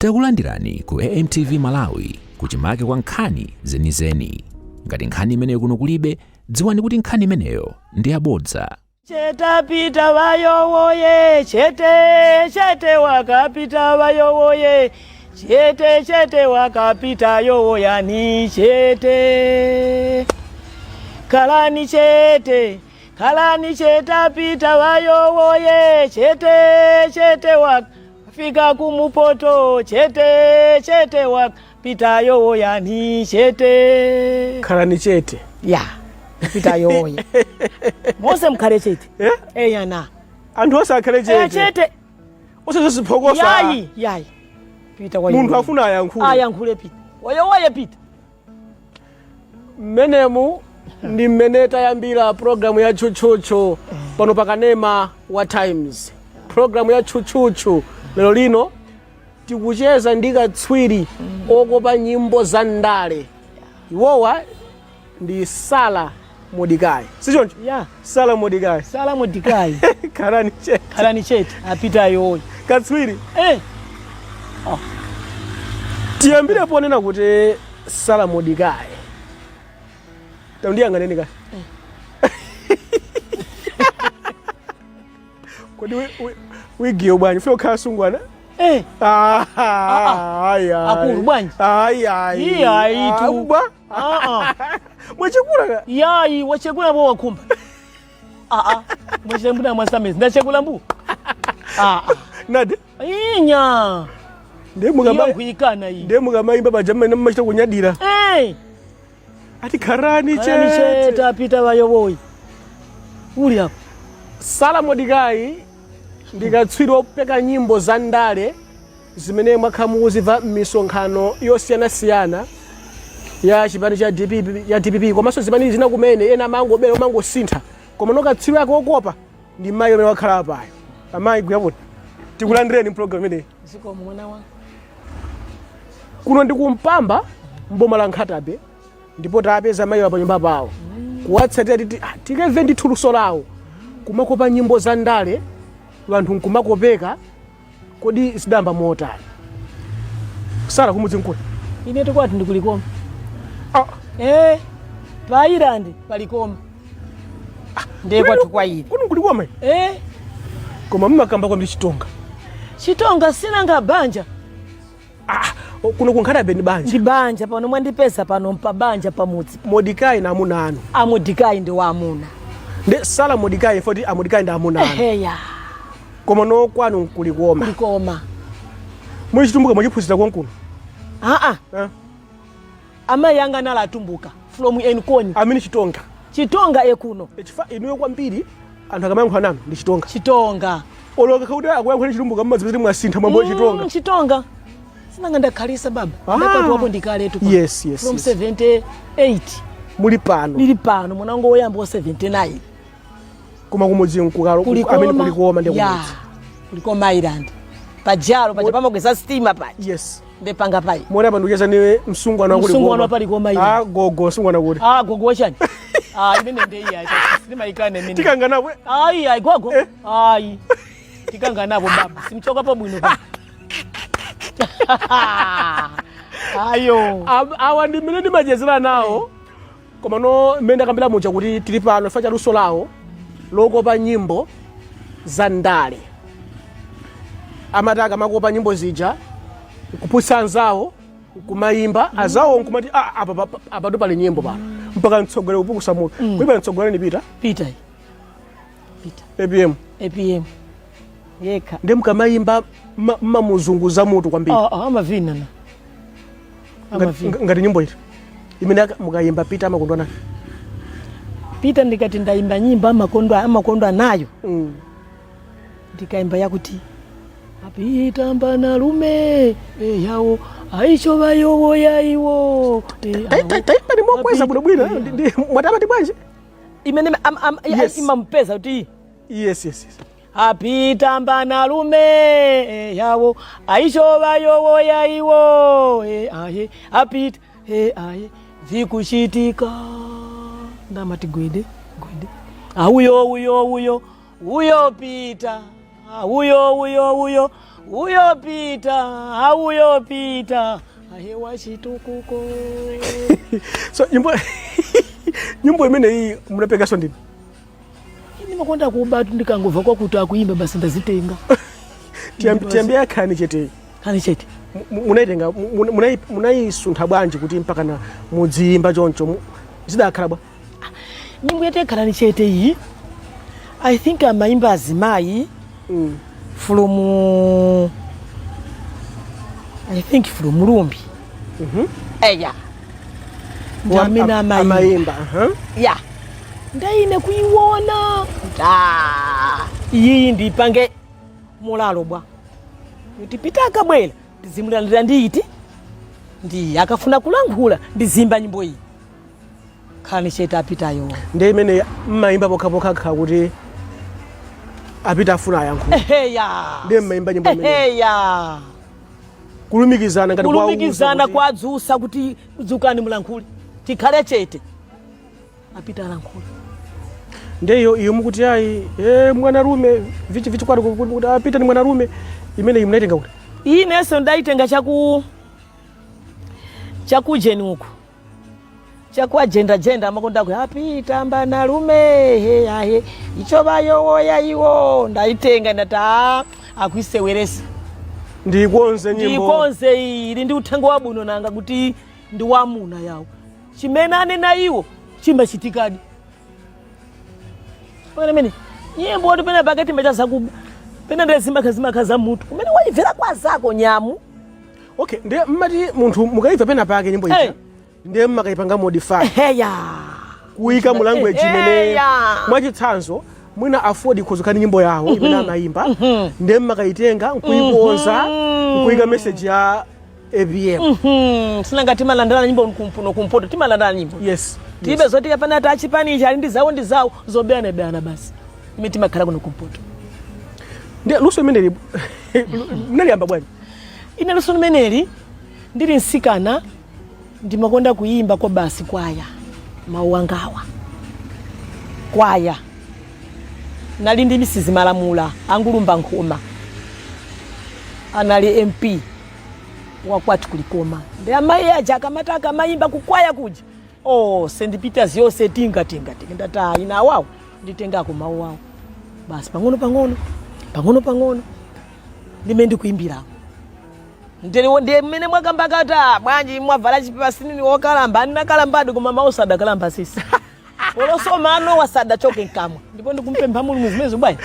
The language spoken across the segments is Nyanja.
Takulandirani ku AMTV Malawi kuchimake kwa nkhani zenizeni. Ngati nkhani imeneyo kuno kulibe, dziwani kuti nkhani imeneyo ndi yabodza. Chetapita vayowoye, chete wakapita vayowoye, chete wakapita yowoyani chete. Kalani chetapita vayowoye, chete wakafika kumupoto, chete wakapita yowoyani chete. Kalani chete. Ya. Pita yoye. Mose mkhale chete. Yana. Anthu osakhale chete. Chete. Osaziphokosa. Yayi. Pita kwa yoye. Munthu afuna ayankhule. Ayankhule pita. Wayowoye pita. Mmenemu ndi mmene tayambira programu ya Chuchuchu pano pakanema wa Times. Programu ya Chuchuchu lero lino tikucheza ndi katswiri okopa nyimbo za ndale. Iwowa ndi Sala Modikai. Sichoncho? Ya. Sala Modikai. Sala Modikai. Kalani chete. Apita yoye. Katswiri. Tiyambire ponena kuti Sala Modikai. Tandiyang'aneni ka. Kodi wigiyo bwanji fyo khasungwana? Akulu bwanji. Iya itu. Mwachekula ka? Yayi wachekula bo wakumba. Mwachekula mwasamezi. Ndachekula mbu. Nade? Inya. Ndemu maimba bajamene mmachita kunyadira. Ati Kalani chete apita vayowoyi. Uli hapo. Sala Modikai ndi katswiri opeka nyimbo za ndale zimene mwakhamuziva m'misonkhano yosiyanasiyana ya chipani cha DPP komanso zimene zina kumene ena mangobera mangosintha koma no katswiri yake okopa ndi mayi amene wakhala payo. Amayi kuyaputi tikulandireni program imeneyi. Ziko mwana wa kuno ndi kumpamba mboma la Nkhatabe ndipo tapeza mayi pa nyumba pawo kuwatsatira titi tikeve ndi thuluso lawo kumakopa nyimbo za ndale vanthu nkumakopeka kodi sidamba motani. Sala kumudzi nkulu ine tikwati ndikulikoma. Pa Irandi palikoma. Ndiye kwati kwa ili kuno kulikoma. Koma mmakamba kwa ndi Chitonga sinanga banja. Kuno kunkhatabe ndi banja. Ndi banja pano mwandipeza pano mpa banja pamudzi. Modikai na amuna anu. Modikai ndi wa amuna. Ndi Sala Modikai foti Modikai ndi amuna anu. Eheya. Koma no kwanu kulikoma. Kulikoma. Mwichitumbuka mwachiphunzira konkuno. Amayi yanga nala atumbuka from Enkoni. Amini Chitonga ekuno. Chifa inuyo kwambiri anthu akamayankhula nanu ndi Chitonga. Oloka kuti akuyankhula chitumbuka mmadzipiti mwasintha mwambo Chitonga. Sinanga ndakhalisa baba. Ndapatu wapo ndikaletu pa. Yes. From 78. Muli pano. Nili pano mwanango woyamba 79. Kuma kumudzi nkukalo amene kulikoma ndi kumudzi. Kulikoma Irandi. Pajalo pamagweza stima pa. Yes. Ndepanga pai. Mwana panducheza ni msungwana kulikoma. Msungwana palikoma Irandi. Gogo msungwana kuti. Gogo wachani. Imene ndiye iya. Sima ikane mene. Tikanga nawe. Gogo. Tikanga nabo baba. Simchoka pa bwino pa. Ayo. Awa ndi mmene ndimachezera nawo. Koma no mmene ndakambira mucha kuti tili pano facha luso lawo lokopa nyimbo za ndale. Amataka makopa nyimbo zija kupusa anzawo kumayimba azawo nkumati apa pali nyimbo pano mpaka mtsogolere kupukusa mutu. Kuiba mtsogolere ni Pita. APM. Yeka. Ndi mkamayimba mamuzunguza mutu kwambiri. Amavina na. Ngati nyimbo iti. Imene mukayimba Pita amakondwa Pita ndikati ndayimba nyimbo amakondwa nayo. Ndikayimba yakuti apita mbana lume yawo aicho bayowo yaiwo. Taipa ni mwakweza bwino ndi mwatamati bwanji. Imene imampeza kuti Yes. Apita mbana lume yawo aicho bayowo yaiwo apita vikushitika ndamati gwede uyo Pita uyopita auyopita ahewa chitukuko. So nyimbo imene iyi munapekaso ndini? Makonda kubatu ndikangova kwakuti akuimba basi ndazitenga. Tiyambe yakhani chete. Khani chete. Munaitenga munayisuntha bwanji kuti mpaka na mudzimba choncho zidakhala bwa? Nyimbo yete khani chete iyi I think amaimba azimayi from Lumbi. Eya. Ndamina amaimba. Yeah. Ndaine kuiwona. Iyi ndipange mulalo bwa. Utipita akabwela ndizimulandira nditi ndi akafuna kulankhula ndizimba nyimbo iyi. Khani chete apitayo. Ndi imene mmaimba pokhapokha kuti apita afuna yankho. Eheya. Ndi mmaimba nyimbo imene. Eheya. Kulumikizana ngati kwa kulumikizana kwadzusa kuti dzukani mulankhule. Tikhale chete. Apita alankhula. Ndeyo iyo mukuti ayi mwanarume vichi kwari kuti apita ni mwanarume imene imunaitenga kuti? Iyi neso ndaitenga chakujeni uko. Chakwa jenda amakonda ku apita mbanarume he icho bayoya iwo ndaitenga ndata akwiseweresa. Ndikonze nyimbo. Ndikonze ili ndi uthenga wabuno nanga kuti ndi wamuna yawo. Chimenane na iwo chimbachitikadi. Pone mene nyimbo oti pene pakati mbachaza kuba. Pene ndezimba kazima mutu. Kumene wayivera kwa zako nyamu. Okay, ndiye mmati munthu mukaiva pena pake nyimbo iyi. Ndiye makaipanga modify. Eya. Kuika mu language imene mwachitsanzo mwina afford kuzukani nyimbo yawo imene amaimba. Ndiye makaitenga nkuikonza nkuika message ya ABM. Sinanga timalandana nyimbo kumpoto timalandana nyimbo. Yes. Tibe zoti yapana tachipani ali ndi zawo zobeana basi. Imeti makhala kuno kumpoto. Ndiye luso meneli mnaliamba bwana. Ine luso meneli ndili nsikana ndimakonda kuimba kwa basi kwaya mauangawa kwaya nali ndi misizi malamula angulumba nkhoma anali MP wakwati kulikoma ndi amayi aja akamataka amaimba kukwaya kuja sendipita ziyose tinga ndata ina wawo nditengako mawu wawo basi pang'ono ndime kuimbira ndiye mmene mwakambakata bwanji mwavala chipewa sinini wokalamba ndinakalambadi koma mausa adakalamba sisi olosomano wasada choke nkamwa ndipo ndikumpempha mulungu zimezo bwana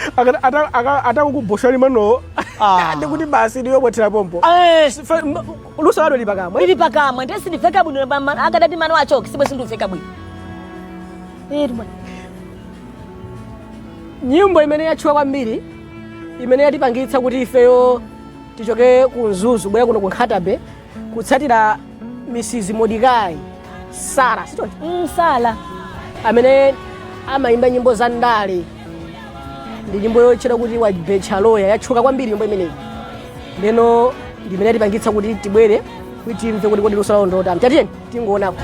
atakukuboshani mano ndikuti basi ndiyo bwatira pompo luso lado lipakamwa ndesi ndifeka bwino akadati mano achoke sibwe sindufeka bwino nyimbo imene yatchula kwambiri imene yatipangitsa kuti ifeyo tichoke kunzuzu bwera kuno kunkhatabe kutsatira Mrs. Modikai Sara sichoncho Sala amene amaimba nyimbo za ndale ndi nyimbo yochera kuti wabecha loya yatchuka kwambiri nyimbo imeneyi ndeno ndimene yatipangitsa kuti tibwere kuti timve kuti kodi luso lawo ndotani tatiyeni tingoonako.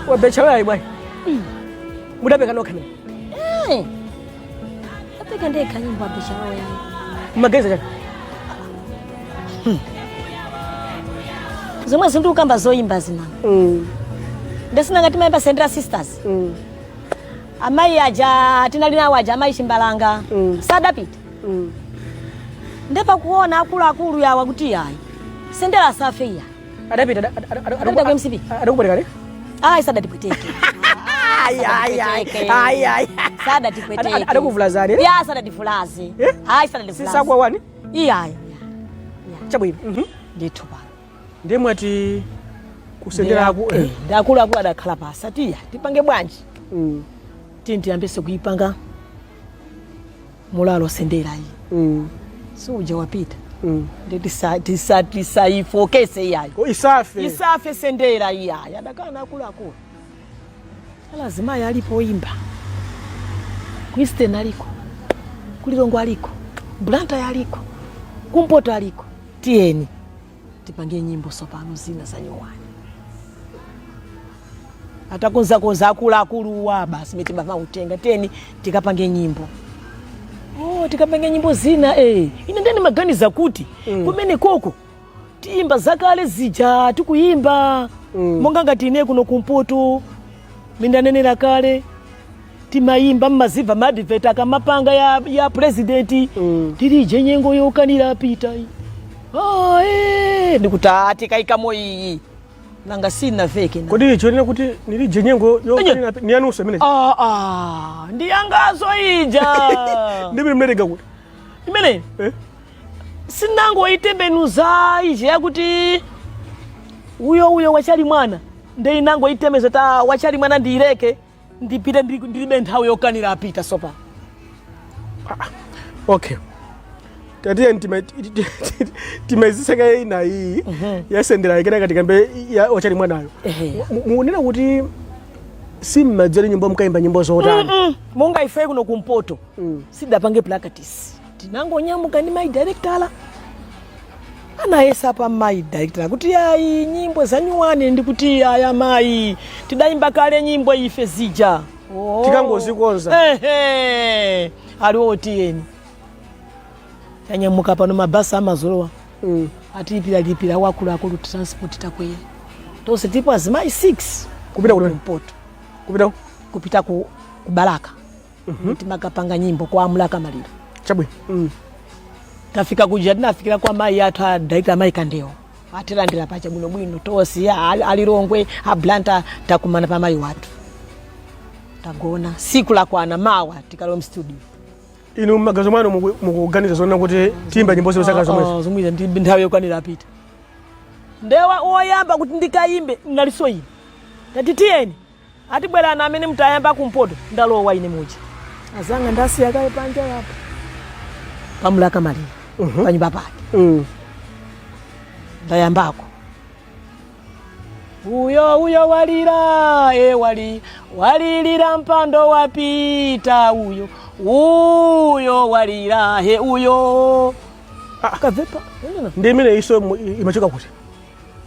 Wabecha loya bwana. Mudapeka nokha mimi. Apeka ndeka nyimbo wabecha loya. Mageza chani. Zomwe zindukamba zoimba zina. Ndesina ngati maimba Central Sisters. Amayi aja tinali nawo aja amayi Chimbalanga. Sadapita. Ndepa kuona akulu yawa kuti yayi. Sendera safe ya. Adapita adapita kwa MCP. Adakupereka ne? Isadadipwiteke. Sada tipweteke. Adakuvula zani? Ya sada tifulaze. Hayi sada tifulaze. Sisakwa wani? Iya. Chabwino. Ndithu pa. Ndemwe ati kusendera aku ndakulu adakhala pasi atiya tipange bwanji tiyambise kuipanga mulalo sendera iyi suja wapita ndi tisayifokese iyayo isafe sendera iyayo adakana akuluakulu lazima alipo imba Kristen aliko kulilongo aliko Blanta aliko kumpoto aliko tiyeni tipange nyimbo sopano zina za nyuwani atakonza akulu wa basi mitibava utenga teni tikapange nyimbo tikapange nyimbo zina ine ndani maganiza kuti kumene koko tiimba zakale zija tikuyimba monga ngati ine kuno kumpoto mindanenera kale timayimba mmaziva madiveta akamapanga ya presidenti tilije nyengo yokanira pita ndikuti tikaikamo iyi nanga sina veke na kodi chonena kuti nilije nyengo yokanira ni anuso mene ndiyangazo ija ndimene mnerega kuti imene sinango itembenuza ije yakuti uyo wachali mwana ndeinango itemeza ta wachali mwana ndireke ndipite ndilibe nthawi yokanira apita sopa okay tatiye timeziseka ina iyi yasendera ikena katika mbe wachali mwanayo munena kuti simmadzali nyimbo mkaimba nyimbo zotani monga ife kuno kumpoto sidapange practice tinango nyamuka ni my director anayesa pa my director kuti ayi nyimbo za nyuwani ndikuti aya mai tidaimba kale nyimbo ife zija tikangozikonza aliwo tiyeni yanyamuka pano mabasa amazolowa atipira wakulu transport takwera tose tipo azimai 6 kupita kuti mpoto kupita ku Baraka timakapanga nyimbo kwa Amulaka Maliro chabwe tafika kuja tinafikira kwa mai athu a director mai Kandeo atilandira pacha bwino tosi alirongwe a Blanta takumana pa mai watu tagona siku la kwana mawa tikalo studio inu magazo mwana mukuganiza zona kuti timba nyimbo zosaka zomwe ndi nthawi yokwanira apita ndewa oyamba kuti ndikaimbe naliso ine tatitiyeni atibwera na amene mtayamba kumpoto ndalowa ine muja azanga ndasiya kale panja hapo pamulaka maliro panyumba pake ndayambako uyo walira walilira mpando wapita uyo walira uyo kavepa ndimene iso imachoka kuti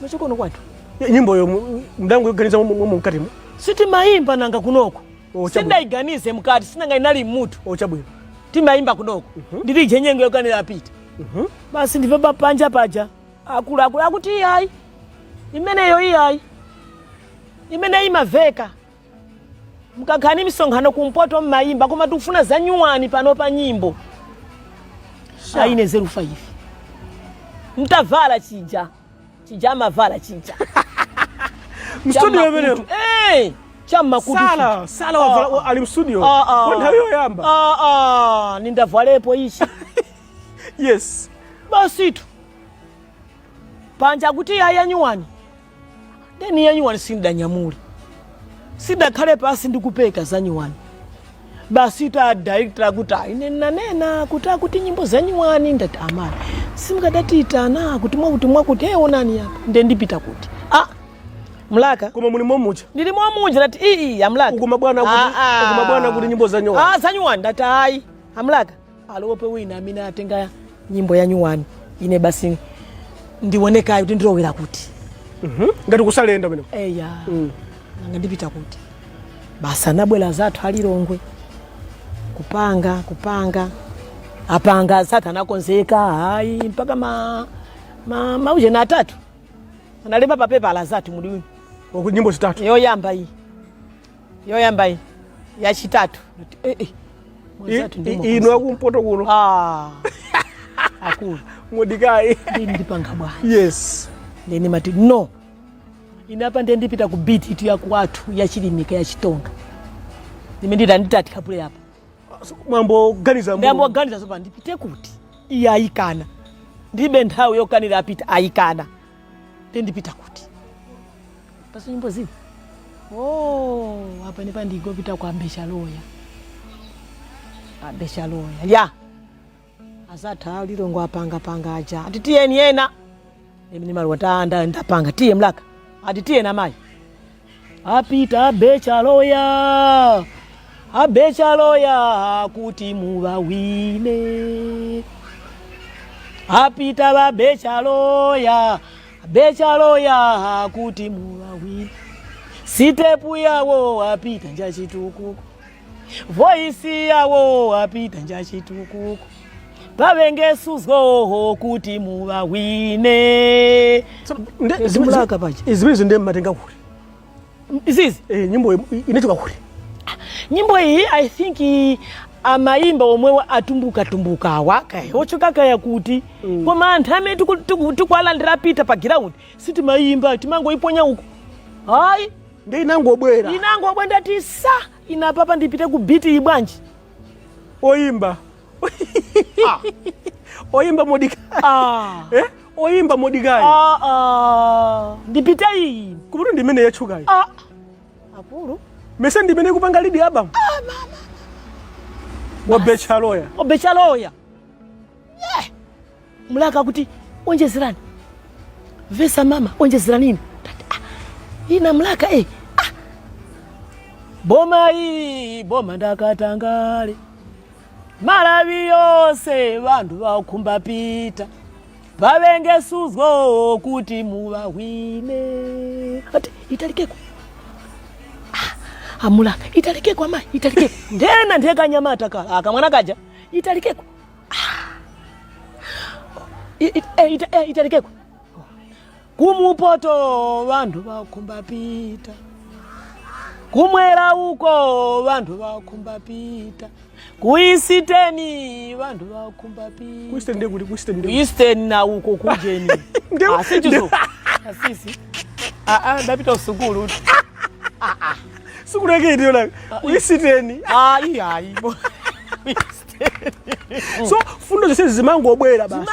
machoka no kwatu nyimbo yo mdango yoganiza mukati mu sitimayimba nanga kunoko sindaiganize mukati sinanga inali mutu chabwino timayimba kunoko ndilije nyengo yokanira apita basi ndive papanja paja akulu akuti iyayi imeneyo iyayi imene imaveka mkakhani misonkhano kumpoto mmayimba koma tikufuna za nyuwani pano pa nyimbo aine 05 mtavala chija amavala chija mstudio mene chama kuti sala ali mstudio kwenda hiyo yamba nindavalepo ishi yes basi tu panja kuti ya nyuwani deni ya nyuwani sindanyamuli sidakhale pasi ndikupeka za nyuwani basi ta director kuti ine nanena kuti nyimbo za nyuwani ndati amali simukadaitana kuti mwakuti onani hapa ndendipita kuti Mlaka koma muli momuja ndili momuja nati amlaka ukumabwana kuti nyimbo za nyuwani za nyuwani ndati ayi amlaka alope wina amene atenga nyimbo ya nyuwani ine basi ndioneka kuti ndilowera kuti ngati kusalenda mene nanga ndipita kuti basa nabwela zathu alirongwe kupanga apanga satana konzeka hayi mpaka mauje na 3 analemba papepa ala zathu mudiwini ku nyimbo zitatu yoyamba iyi ya chitatu ino akumpoto kuno akulu modikai ndipanga bwana yes ndeni mati no inapa ndendipita ku beat itu ya kwathu ya chilimika ya chitonga ndimendita nditati kapule apa mwambo ganiza ndiyambo ganiza sopa ndipite kuti iye ayikana ndibe nthawi yokanira apita ayikana ndipita kuti paso nyimbo zini apa nipa ndigopita kwa Mbeshaloya Mbeshaloya ya azatha lilongo apanga aja ati tiyeni yena imi nimali watanda ndapanga tiye mlaka ati tiye na mai apita Mbeshaloya kuti muvawine apita Mbeshaloya kuti muvawine sitepu yawo apita njachitukuko voisi yawo apita njachitukuko pavengesuzgo kuti muvawine zimulaka paja izibiri zinde matenga kuri izizi nyimbo inachoka kuri nyimbo iyi I think amayimba omwe atumbuka kaya ochoka kaya kuti koma anthu amene tikwalandira pita pa ground siti mayimba timangoiponya uko hayi ndi inangobwera ndati sa inapapa ndipite ku beat ibwanji oyimba oyimba Modikai oyimba Modikai ndipite iyi kubuto ndimene yachukayi apulu mese ndimene kupanga lead album wa Mbeshaloya mulaka kuti onjezerani vesa mama onjezerani ina mulaka boma ndakatangale malawi yose vantu vakumba pita vavengesuzgo kuti muvawine ati italikeko amulaka italikeko ama italikeko ndena ndekanyamata kala akamwana kaja italikeko italikeko kumupoto vantu vakumba pita kumwera uko vantu vakumba pita kuisiteni vantu vakumba pita kuisiteni na uko kujeni asichizo asisi ndapita usukulu sukulu yake ndiyo la kuisiteni iyayi so fundo zose zimangobwera basi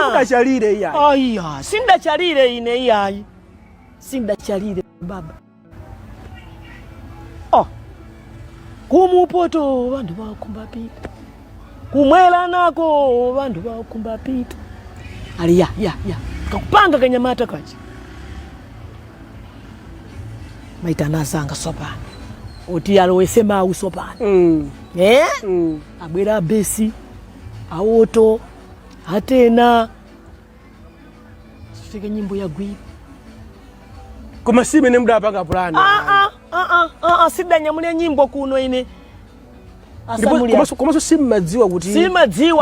sindachalire iyayi sindachalire ine iyayi sindachalire baba kumupoto vantu vakumba pita kumwela nako vantu vakumba pita ali ya kakupanga kanyamata kachi maitana zanga sopana oti alowese mau sopana abwera besi awoto atena sifike nyimbo ya gwi koma simene mudapanga plan sidanyamule nyimbo kuno ine komanso simadziwa kuti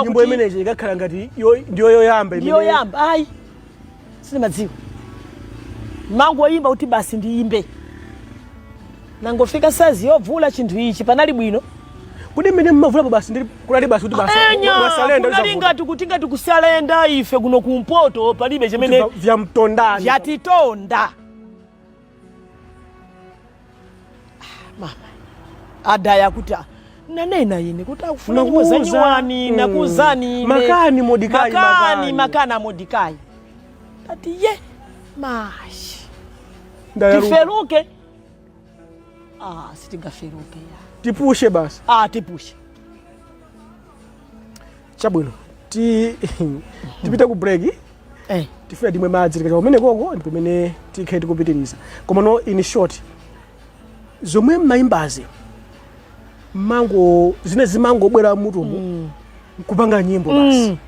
nyimbo imeneje ikakhala ngati ndiyo yoyamba ayi simadziwa mangoyimba kuti basi ndiyimbe nangofika sazi yovula chinthu ichi panali bwino kuti mmene mmavulapo basi ndili kunali basi kuti basi wasalenda kunalingati kuti ngati kusalenda ife kuno kumpoto palibe chimene vyamtondani vyatitonda mama adaya kuti nanena ine kuti akufuna nyimbo za nyiwani nakuzani makani Modikai makana Modikai ati ye mashi tiferuke sitingaferuke tipushe basi tipushe chabwino tipita ku break tifika timwe madzi tikachaka kumene koko ndi pamene tikhe tikupitiriza koma no in short zomwe maimbazi zine zimangobwera mutumu kupanga nyimbo basi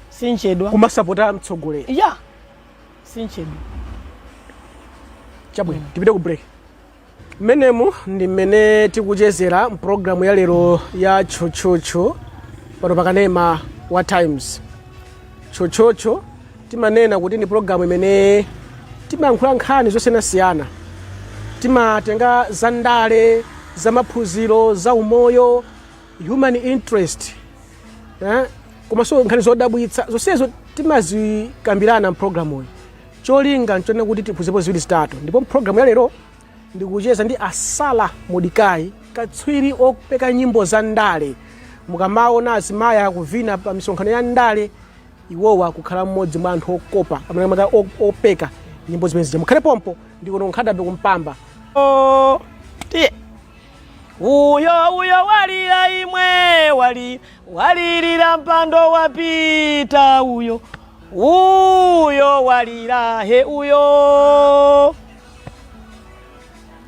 sinchedwa kumasapota mtsogoleri sinchedwa chabwino tipita ku break menemu ndi mmene tikuchezera mpulogalamu ya lero ya chochocho pano pakanema wa Times. Chochocho timanena kuti ni pulogalamu imene timayankhula nkhani zosiyanasiyana, timatenga za ndale, za maphunziro, za umoyo, human interest, komanso nkhani zodabwitsa zonsezo timazikambirana mpulogalamu iyi. Cholinga nchonena kuti tiphunzirepo ziwiri zitatu, ndipo mpulogalamu ya lero ndikucheza ndi Asala Modikai, katswiri opeka nyimbo za ndale. Mukamaona azimayi akuvina pa misonkhano ya ndale, iwowa kukhala mmodzi mwa anthu okopa amene opeka nyimbo zimene mukhale pompo ndikuno nkhadabe kumpamba. Tiye uyo walira imwe walirira mpando wapita uyo walira he uyo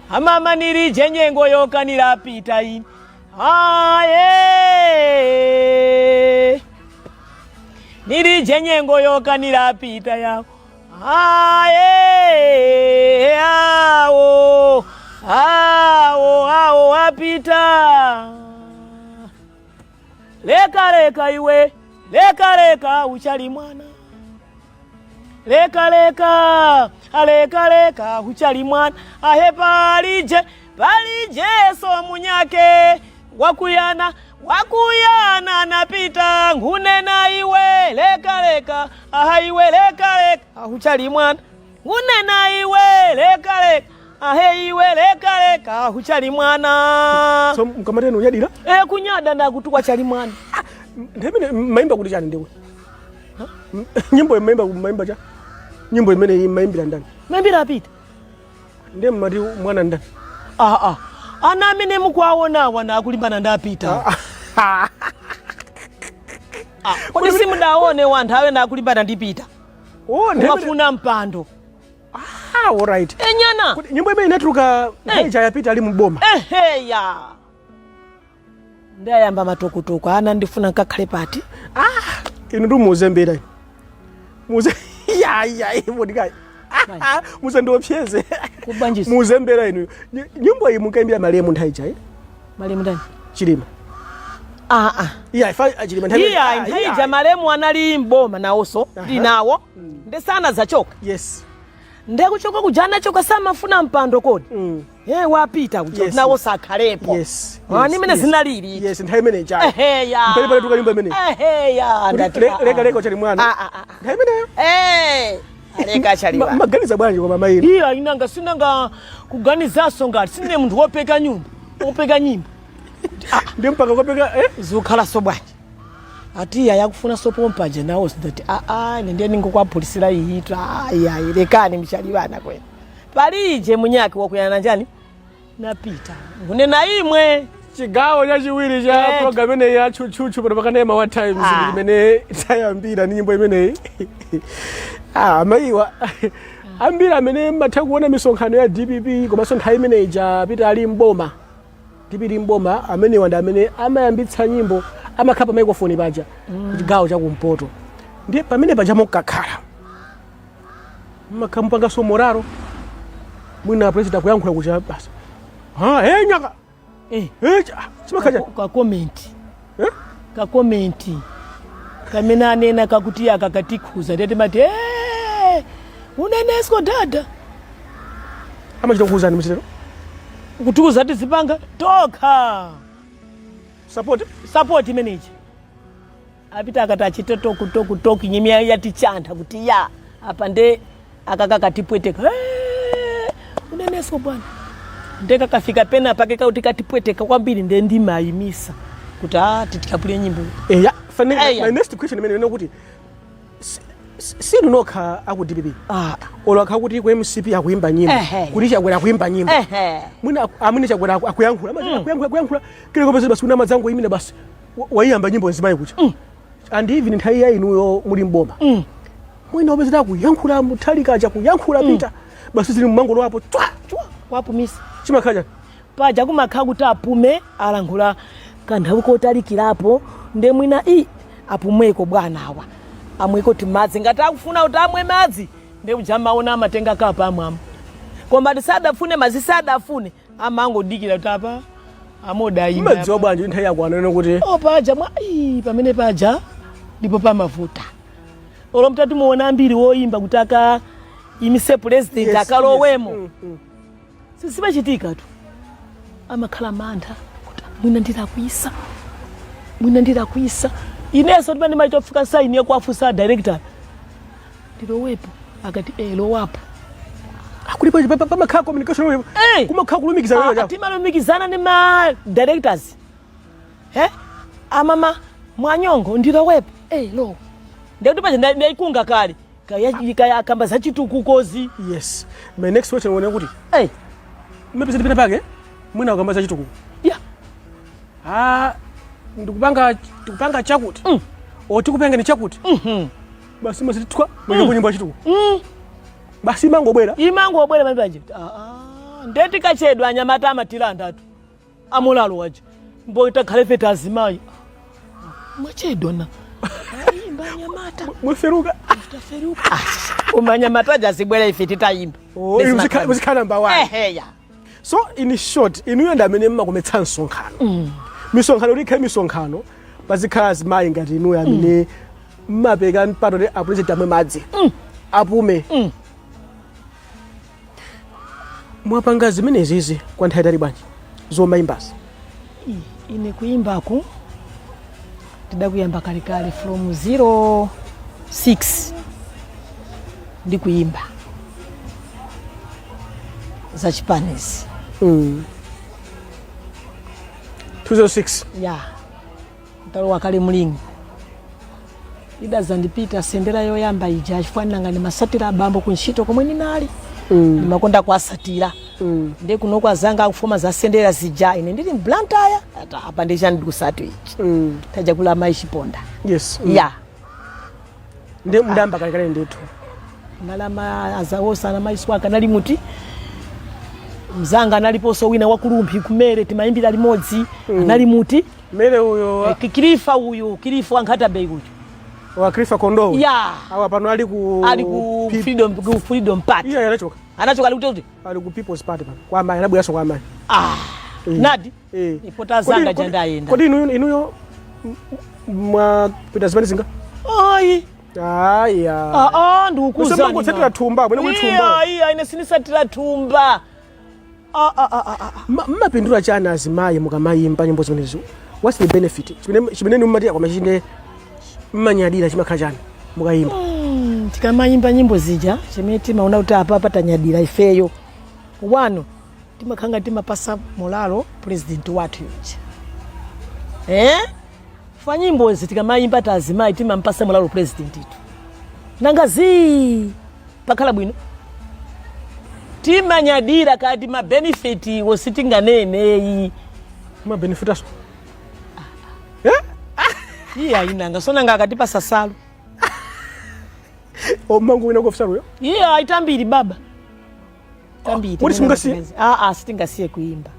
amama nirije nyengo yokanira pita ini aye nirije nyengo yokanira pita yao aye awo apita leka iwe leka uchali mwana leka uchali mwana ahe palije so munyake wakuyana napita ngune na iwe leka aha iwe leka uchali mwana ngune na iwe leka ahe iwe leka uchali mwana. So mkamateni unyadira? Kunyada ndakutukwa chali mwana. Ndemene maimba kuti chani ndiwe? Nyimbo maimba cha? Nyimbo imene maimbira ndani? Maimbira pita. Ndiye mmati mwana ndani? Ana amene mukwaona wana akulimbana ndapita. Kodi simudaone wanthu awe ndakulimbana ndipita. Mafuna mpando. All right. Enyana. Nyimbo imene inatuluka haija yapita ali muboma. Ya. Ndayamba matokotoko ana ndifuna nkakhale pati. Inu ndi muzembera. Modikai. Muze ndiopyeze. Kubanjisa. Muzembera inu. Nyimbo iyi munkaimbira malemu haija. Malemu ndani? Chilima. Chilima nthawi. Haija malemu anali mboma nawonso ndinawo. Ndesana zachoka. Yes. Ndekuchoka kujana choka samafuna mpando kodi. Wapita kuchoka nawo sakhalepo. Yes. Nimene zinalili. Yes, nthawi imene cha. Ya. Pale tuka nyimbo imene. Leka uchali mwana. Nthawi imene. Aleka chali mwana. Maganiza bwanji kwa mama inu. Iya inanga sinanga kuganizaso ngati sine munthu wopeka nyumba. Wopeka nyimbo. Ndi mpaka kopeka zikhala so bwanji. Atiya yakufuna sopompa je nawo ndati ndiye ningokwapulisira ihito lekani mchali bana kwena palije munyaki wakuyana njani napita ngune na imwe chigawo cha chiwiri cha program ine ya chuchu pano pakanema wa times imene tayambira ni nyimbo imene maiwa ambira amene matha kuona misonkhano ya DPP komanso nthawi imene ija pita ali mboma DPP mboma amene wanda amene amayambitsa nyimbo amakhapa microphone paja chigawo cha kumpoto ndiye pamene paja mukakhala makampanga so moraro mwina president kuyankhula kucha basi nyaka chimakaja ka comment kamene anena kakuti akakatikhuza ndete mati unenesko dada amachita kukhuzani mchitero kutuza tizipanga toka support manager apita akati achite toku nyimya yatichanta kuti apa nde akakatipweteka uneneso bwana ndeka kafika pena pake kauti katipweteka kwambiri nde ndimayimisa kuti titikapule nyimbo my next question imene kuti sinunokha aku DPP olakha kuti ku MCP akuimba nyimbo kuti chakwera akuimba nyimbo mwina amene chakwera akuyankhula akuyankhula kile kopeza basi kuna madzango imene basi waiyamba nyimbo nzimayi kucha and even nthawi ya inuyo muli mboma mwina opeza kuyankhula muthalika cha kuyankhula pita basi zili mmangolo wapo wapo misi chimakhaja paja kumakha kuti apume alankhula kanthawi kotalikirapo nde mwina apumweko bwanawa amweko timadzi ngati akufuna kuti amwe madzi nde ujamaona amatenga kapa amwamo koma tisadafune madzi sadafune amangodikira kuti apa amodayima madzi obwanji nthawi yakwana kuti paja pamene paja ndipo pamavuta olo mtatu muona ambiri woimba kuti imise president akalowemo sisimachitika tu amakhala mantha kuti mwina ndirakuisa ineso tipane machofika saini yokwafusa director ndilowepo akati lowapo kulipo pamakhala communication kumakhala kulumikizana lero timalumikizana ni ma directors amama Mwanyongo ndilo wepo lo ndikuti paje ndaikunga kale kaya kamba za chitukukozi. Yes, my next question wone kuti mmepeza ndipita pake mwina kamba za chitukuko ndikupanga chakuti tikupanga ni chakuti basi masitwa mwenye nyumba chitukuko basi imangobwera manje ndeti kachedwa anyamata amatira ndatu amulalo waje mboita khalefeta azimayi mwachedwa na imba nyamata mweferuka umanyamata jazibwera ife titayimba muzikhala number 1 so in short inuyo ndamene mmakometsa msonkhano misonkhano likhe misonkhano bazikhala azimayi ngati inuyo amene mmapeka mpato le apresident amwe madzi apume mwapanga zimenezi kwa nthawi itali bwanji zomayimbazi ine kuimbaku tidakuyamba kalekale from 06 ndi kuimba za Chipanese 2006 ntalowa kale mulingi idazandipita sendera yoyamba ija achifananga ni masatira abambo kunchito komwe ninali ndimakonda kuasatira ndi kuno kwazanga akufoma za sendera zija ine ndili Blantyre apa ndija ndikusatu ichi taja kula mai Chiponda ndi mdamba kalekale ndithu nalama azawosa na maiswa kanali muti mzanga naliposo wina wakulumpi kumere timayimbira limodzi anali muti mere uyo kilifa ankhata bei kucho wa Krifa Kondo awa pano ali ku freedom party anachoka ali ku people's party pano kwa mai anabweyaso kwa mai nadi ipota zanga jandaenda kodi inuyo mwa pita zimene zinga ndikukuza usema ngotsatira thumba bwene kuthumba ine sinisatira thumba mmapindula chana azimayi mukamayimba nyimbo zimenezo what's the benefit chimene mumatiya kwa machinde mmanyadira chimakhala chani mukayimba tikamayimba nyimbo zija chimene timaona kuti apa patanyadira ifeyo wano timakhanga timapasa molalo president wathu uja fa nyimbo zi tikamayimba tazimayi timampasa molalo president itu nangazi pakhala bwino timanyadira kati ma benefit wositinganeneyi ma benefit aso inanga sonanga akatipa sasalo mangu wina kuofisalo yo itambiri baba tambiri kuti simungasiye sitingasiye kuimba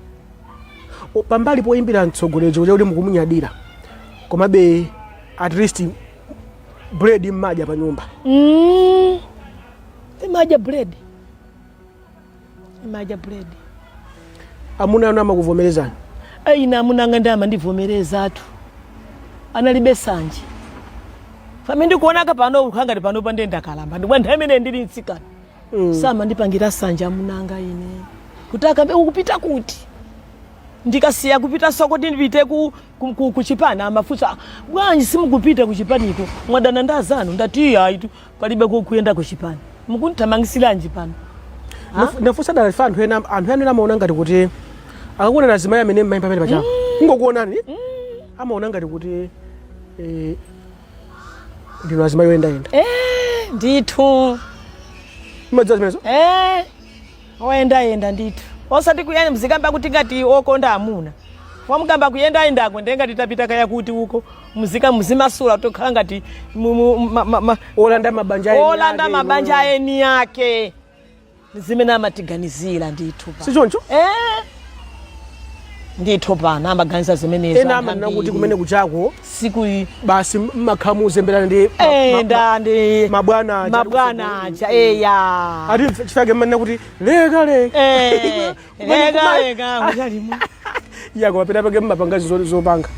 pambali poyimbira mtsogolezo kuti mukumunyadira komabe at least bread mmadya pa nyumba imadya bread amuna anu amakuvomerezani ina amuna anga ndama ndivomereza atu analibe sanje fami ndikuonaka pano ukhanga pano pandenda kalamba ndikwa nthawi imene ndili mtsikana sama ndipangira sanje amunanga ine kutaka ukupita kuti ndikasiya kupita soko ndipite ku Chipana amafusa bwanji simukupita ku Chipaniko mwadana ndazanu ndati aitu palibe kuyenda ku Chipana mukunithamangitsiranji pano nafusa dala anthu ena amaona ngati kuti akakuona nazimayi amene mmayimba pamene pachapo ungokuonani amaona ngati kuti ndino azimayi oyendayenda ndithu madziwa zimenezo oyendayenda ndithu osati kuyenda mzikamba kuti ngati okonda amuna wamugamba kuyendayendako ndengati tapita kaya kuti uko muzika muzimasula tokhala ngati olanda mabanja eni yake zimene amatiganizira ndithu si choncho ndithu pana amaganiza zimenezo ena amanena kuti kumene kuchako siku basi mmakhamuze mbelana ndi mabwana aja ati chifake mmanena kuti lega mujalimu yako mapita pake mmapangazi zopanga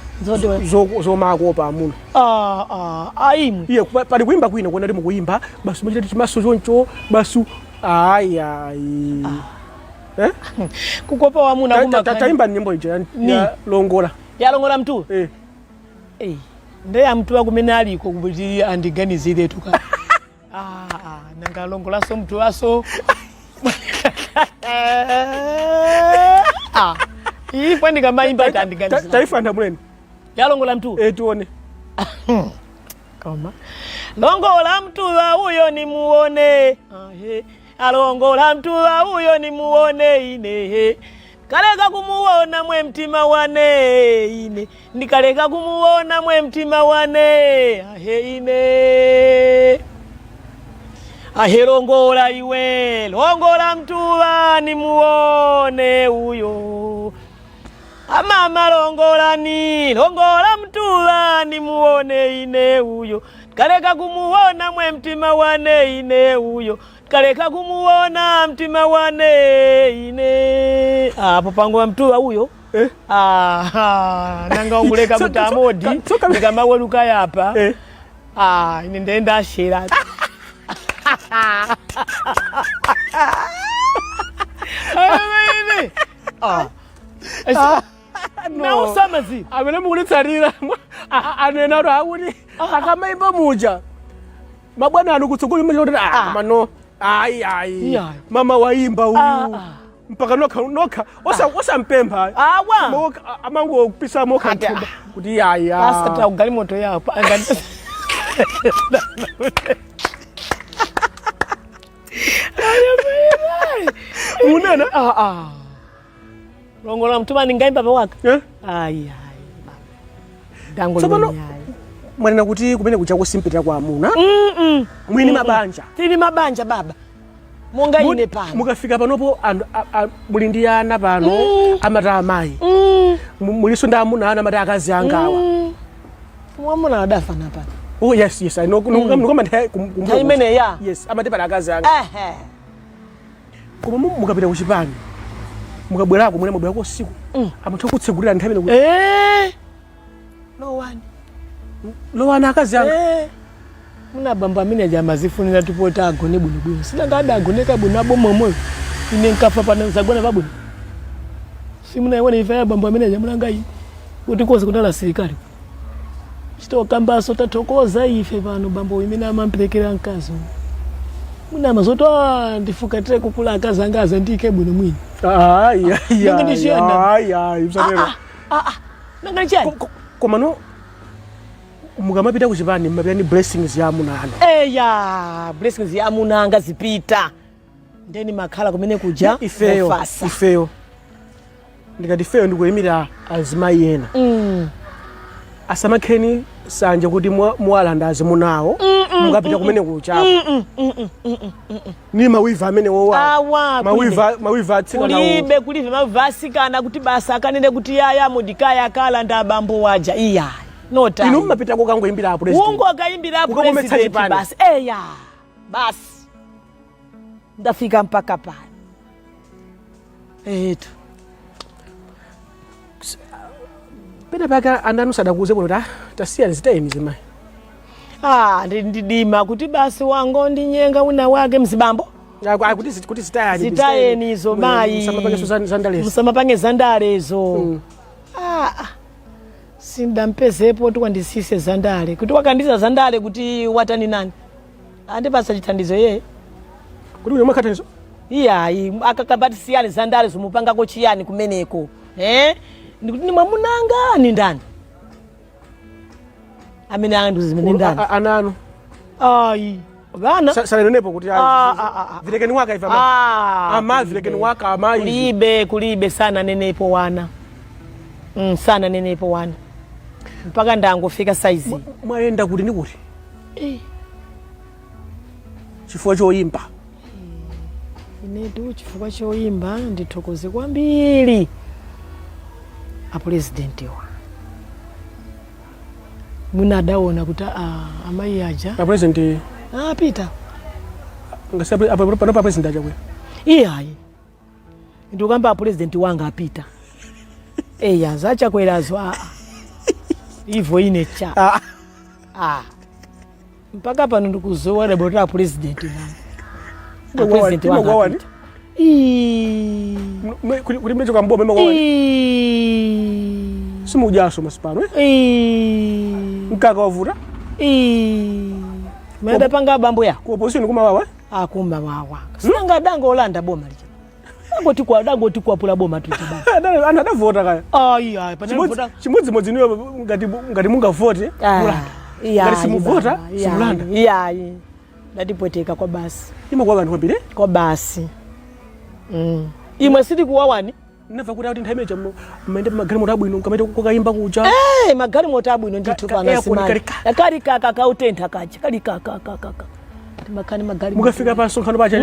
zomakopa amuna aimu iye pali kuimba kwina kuona ndi mukuyimba basi machita chimaso choncho basi kukopa wamuna kumakani taimba nyimbo ija ya longola mtu ndeya mtu wakumene aliko kuti andiganizire tuka nanga longola so mtu waso Ipo ndikamaimba tandikanisa. Taifa ndamuleni. Yalongola mtu. Tuone. Koma. Longola mtuwa huyo ni muone. Alongola mtuwa huyo ni muone ine. Kaleka kumuona mwe mtima wane ine. Nikaleka kumuona mwe mtima wane ine. Longola iwe. Longola mtuwa ni muone huyo. Mama longola mtuwa ni muone ine huyo. Kaleka kumuona mwe mtima wane ine huyo. Kaleka kumuona mtima wane ine. Hapo pango wa mtuwa huyo. Nanga umuleka kutamodi. Nikama weluka yapa. Ine ndenda shira. Na usamazi amene mukulitsarira anena ro akuti akamaimba muja mabwana anu kutsogolo machoti mano ayi mama waimba uyu mpaka nokha osampempha amango kupisa mokha kuti ayi asata ugali moto yapo unena longola mtuma ningaimba pawaka ayi dango mwanena kuti kumene kuja kusimpita kwa amuna mwini mabanja tili mabanja baba monga ine pano mukafika panopo muli ndi ana pano amata amayi muliso ndi amuna ana amata akazi angawa mwamuna adafana pano. Oh yes I know kumene ya yes amati para akazi anga koma mukapita kuchipani mukabwerako mwene mabwerako usiku amatha kutsegulira nthawi kuti no one akazi anga muna bamba amene jama zifunira tupota agone bwinobwino sina ngada agoneka bwinabo momwe ine nkafa pana zagona babwino simuna ione ifa bamba amene jama ngai kuti koze kudala serikali chitokamba tathokoza ife pano bambo imene amampelekera mkazi muna mazoto ndifukatire kukula akazi anga azandike bwino mwini nanga chani koma no mukamapita kuchipani mmapita ni blessings ya amuna ano blessings ya amuna anga zipita ndeni makhala kumene kuja ifeyo ndikati feyo ndikuyimirira azimayi ena asamakheni sanje kuti muwalanda azimunawo mukapita kumene kuchako ni mawiva amene wowa mawiva atsikana kulibe mawiva asikana kuti basa akanene kuti yaya Modikaya akalanda abambo waja iya no time inu mmapita kukangoyimbira apo president ungo akayimbira apo president basi basi ndafika mpaka pale eto pena paka andanu sadakuze kuti tasiya zitayeni zimayi ndidima kuti basi wango ndinyenga una wake mzibambo kuti zitayeni izo mayi musamapange zandalezo sindampezepo twandisise zandale kuti wakandiza zandale kuti watani nani andipasa chithandizo yeye kuti uyo makhatanizo iyayi akakabati siyani zandale zomupangako chiyani kumeneko ndikuti ni mwamunanga ni ndani amene anga nduzimene ndani ananu bana salenepo kuti vilekeni waka ifa ama vilekeni waka ama kulibe sana nenepo wana sana nenepo wana mpaka ndangofika saizi mwaenda kuti nikuti chifukwa choyimba inetu chifukwa choyimba ndithokoze kwambiri a president wa muna adaona kuti amayi aja a president Peter ngasi apa president aja kwe iyayi ndikamba a president wanga apita zacha kwerazo ivo ine cha mpaka pano ndikuzowa dabota a president na president wanga kuti mlecho kambo mema kwa simu ujaso masipano mkaka wavuta mwenda panga bambo ya ku opposition kuma wawa kuma wawa sinanga dango olanda boma licha Dangoti kuapula boma tu baba. Anadavota kaya. Ai, panavota. Chimodzimodzi niwe ngati mungavote. Ngati simuvota, simulanda. Iya. Ndatipweteka kwa basi. Ima kwa vanhu kwambiri? Kwa basi. Imwe siti kuwawani. Nava kuti nthameja mmende magalimoto abwino nkamete kukaimba kuja. Magalimoto abwino ndithu pana simani. Yakali kaka kautentha kacha, kali kaka. Timakani magalimoto. Mukafika pa sonkhano pacha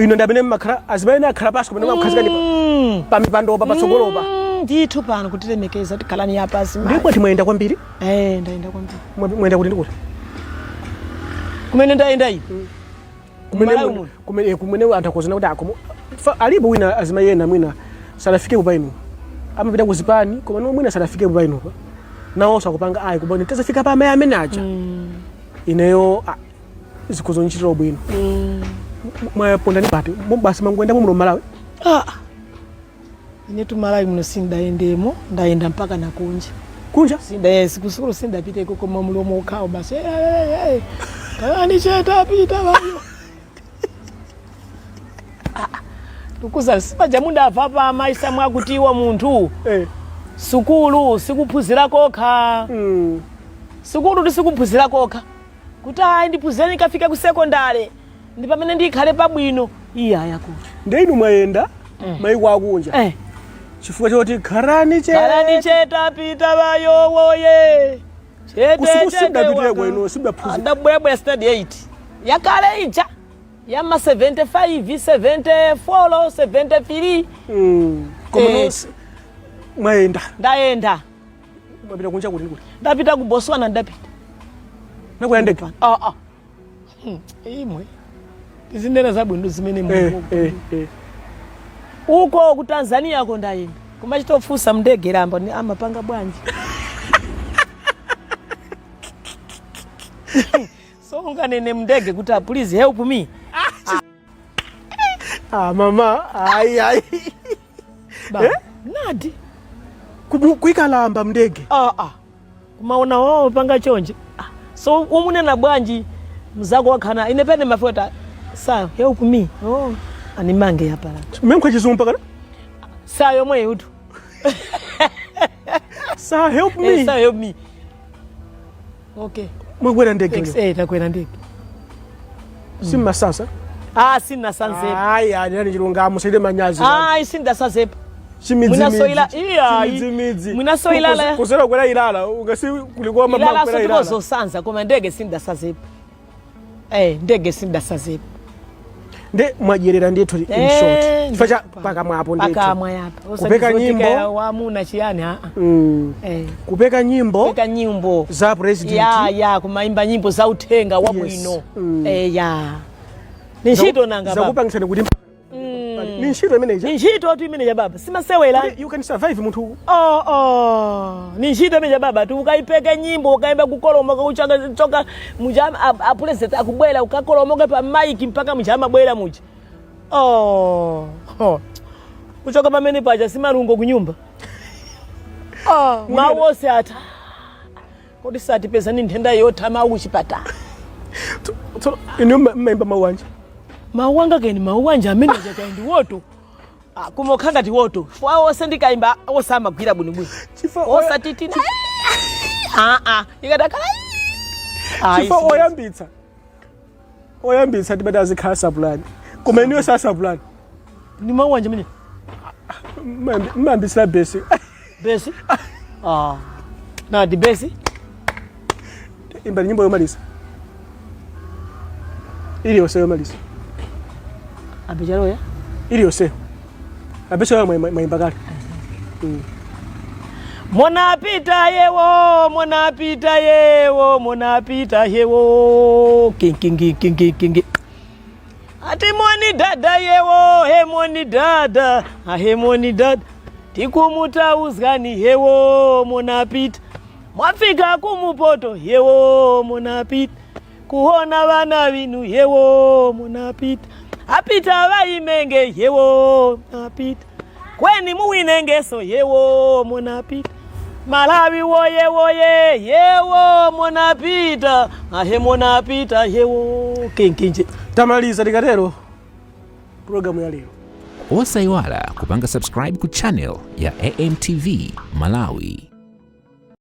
ino ndamene makhala azimene akhala paso kumene makhazikani pa mipando pa patsogolopa. Ndithu pano kutilemekeza tikhalani ya pasi. Ndipo timwenda kwambiri? Ndaenda kwambiri. Mwenda kuti ndikuti? Kumene ndaenda ipo. Kumene antakozana kuti akomo alipo wina azimayena mwina salafike kupa inu amapita kuzipani koma no mwina salafike kupa inu nawo sakupanga ayi kubona tazafika pa amayi amene aja ineyo zikhozo nchitiro bwino mwaponda ni pati basi mangwenda muno Malawi ine tu Malawi muno sindaendemo ndaenda mpaka na kunja sikusukulu sindapite koma mulomo ukhawo basi kani cheta pita bayo tukuza sipaja muda avapa maisa mwakutiwa munthu sukulu sikuphunzira kokha sukulu tisikuphunzira kokha kuti ayi ndiphunzire nikafike ku secondary ndi pamene ndikhale pabwino iya yakuti ndeinu mwayenda maiko akunja chifukwa choti khalani cheta pita bayo woye sindapitire kwenu sidaphunzira ndabwebwe study 8 yakale ija yama 75 74 73 koma mwayenda ndaenda mwapita kunja kuti ndapita ku Botswana ndapita nakuyandeka imwe izinena zabwino zimene mungu uko ku Tanzania ko ndaenda koma chitofusa mndege lamba ni amapanga bwanji so unganene mndege kuti please help me mama ai nadi kuikalamba mndege kumaona wao panga chonje so umunena bwanji mzako wakhana ine pene mafuta sa help me animange hapa memkwa chizumba kana sa yomwe utu sa help me sa help me okay mwakwera ndege takwera ndege simma sasa sina sanze nani chilungamo sile manyazi sinda sazepa munasoila munasoila kusera kwera Ilala ungasi kulikuwa mama kwera Ilala so sanza koma ndege sinda sazepa ndege sinda sazepa nde mwajerera ndethu in short facha paka mwapo ndethu paka mwayapa kupeka nyimbo wamuna chiyani kupeka nyimbo za president kumaimba nyimbo za uthenga wa bwino ninchito nanga baba zakupangisana kuti ninchito imeneja ninchito tu imeneja baba simasewela you can survive munthu ninchito imeneja baba tu ukaipeka nyimbo ukaimba kukoloma kuchanga choka mujama a president akubwela ukakolomoka pa mic mpaka mujama bwela muja kuchoka pamene paja simarungo kunyumba mawose ata kodi sati pesa ni nthenda yotama kuchipatala ino maimba mawanja mawanga keni mawanja amene jakaindi woto kumokhanga ti woto fwa ose ndikaimba osama gwira bwinibwini osatitina ikadakala chifo oyambitsa tibada azikhala sapulani koma iniyo sa sapulani ni mawanja mene mmambisira besi nadi besi imba nyimbo yomalisa ili yose yomalisa abejaroya ili yose abeso maimba kale Monapita yewo king ati moni dada yewo moni dada moni dada tikumutauzgani yewo monapita mwafika kumupoto yewo monapita kuona vana vinu yewo monapita apita vaimenge yewo monapita kweni muwinengeso yewo monapita Malawi woye yewo monapita monapita yewo kinkinje tamaliza likatero programu ya leo Osayiwala kupanga subscribe ku channel ya AMTV Malawi.